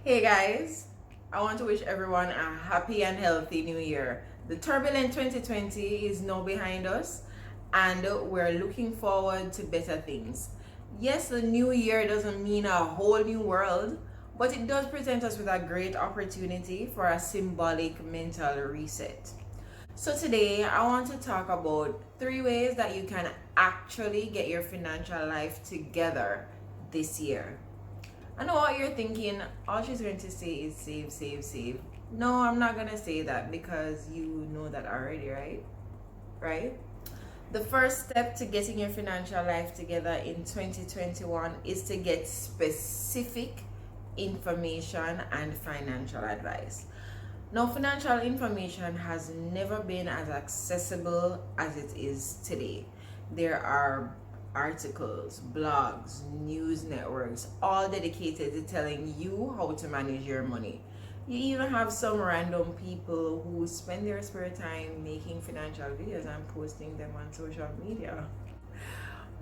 Hey guys, I want to wish everyone a happy and healthy new year. The turbulent 2020 is now behind us and we're looking forward to better things. Yes, the new year doesn't mean a whole new world, but it does present us with a great opportunity for a symbolic mental reset. So today I want to talk about 3 ways that you can actually get your financial life together this year. I know what you're thinking. All she's going to say is save, save, save. No, I'm not going to say that because you know that already, right? Right? The first step to getting your financial life together in 2021 is to get specific information and financial advice. Now, financial information has never been as accessible as it is today. There are articles, blogs, news networks, all dedicated to telling you how to manage your money. You even have some random people who spend their spare time making financial videos and posting them on social media.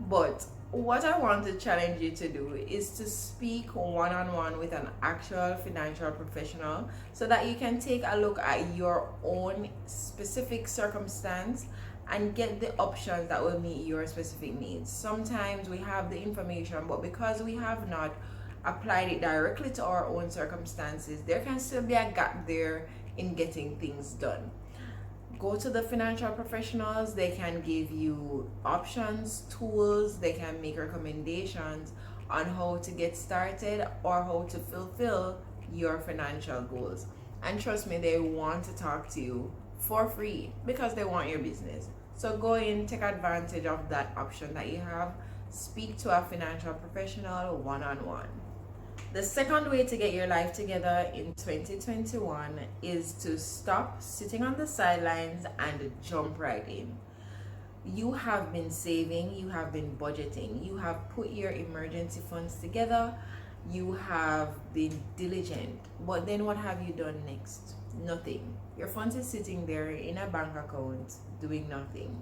But what I want to challenge you to do is to speak one on one with an actual financial professional so that you can take a look at your own specific circumstance and get the options that will meet your specific needs. Sometimes we have the information, but because we have not applied it directly to our own circumstances, there can still be a gap there in getting things done. Go to the financial professionals. They can give you options, tools, they can make recommendations on how to get started or how to fulfill your financial goals. And trust me, they want to talk to you for free because they want your business. So go in, take advantage of that option that you have. Speak to a financial professional one on one. The second way to get your life together in 2021 is to stop sitting on the sidelines and jump right in. You have been saving, you have been budgeting, you have put your emergency funds together, you have been diligent. But then what have you done next? Nothing. Your funds is sitting there in a bank account doing nothing.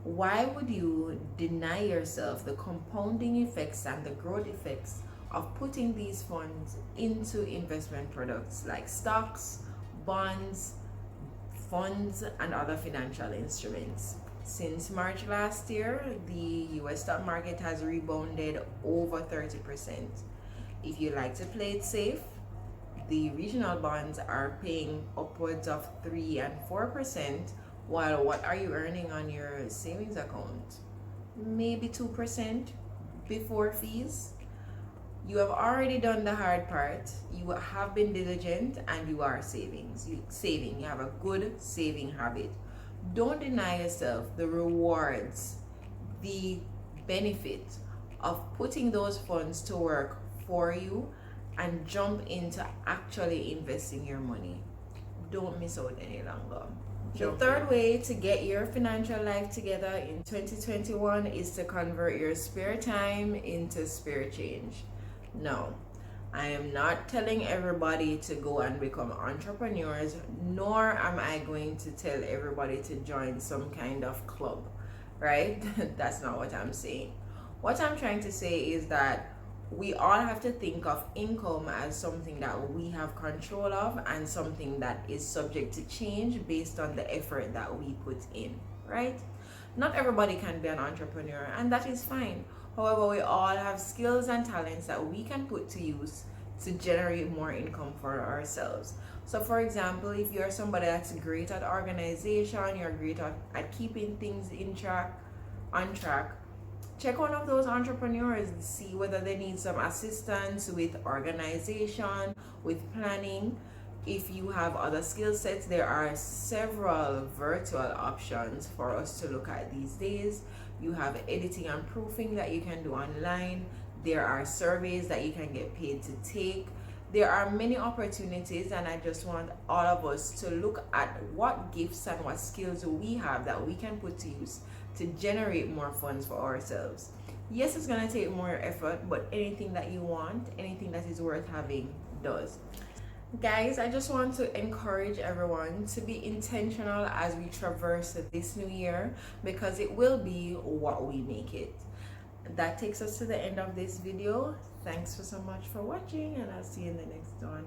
Why would you deny yourself the compounding effects and the growth effects of putting these funds into investment products like stocks, bonds, funds, and other financial instruments? Since March last year, the US stock market has rebounded over 30%. If you like to play it safe, the regional bonds are paying upwards of 3 and 4%, while what are you earning on your savings account? Maybe 2% before fees. You have already done the hard part. You have been diligent and you are saving. You have a good saving habit. Don't deny yourself the rewards, the benefit of putting those funds to work for you and jump into actually investing your money. Don't miss out any longer. The third way to get your financial life together in 2021 is to convert your spare time into spare change. No, I am not telling everybody to go and become entrepreneurs, nor am I going to tell everybody to join some kind of club, right? That's not what I'm saying. What I'm trying to say is that we all have to think of income as something that we have control of and something that is subject to change based on the effort that we put in, right? Not everybody can be an entrepreneur, and that is fine. However, we all have skills and talents that we can put to use to generate more income for ourselves. So, for example, if you're somebody that's great at organization, you're great at keeping things on track, check one of those entrepreneurs and see whether they need some assistance with organization, with planning. If you have other skill sets, there are several virtual options for us to look at these days. You have editing and proofing that you can do online. There are surveys that you can get paid to take. There are many opportunities, and I just want all of us to look at what gifts and what skills we have that we can put to use to generate more funds for ourselves. Yes, it's going to take more effort, but anything that you want, anything that is worth having, does. Guys, I just want to encourage everyone to be intentional as we traverse this new year because it will be what we make it. that takes us to the end of this video. Thanks for so much for watching, and I'll see you in the next one.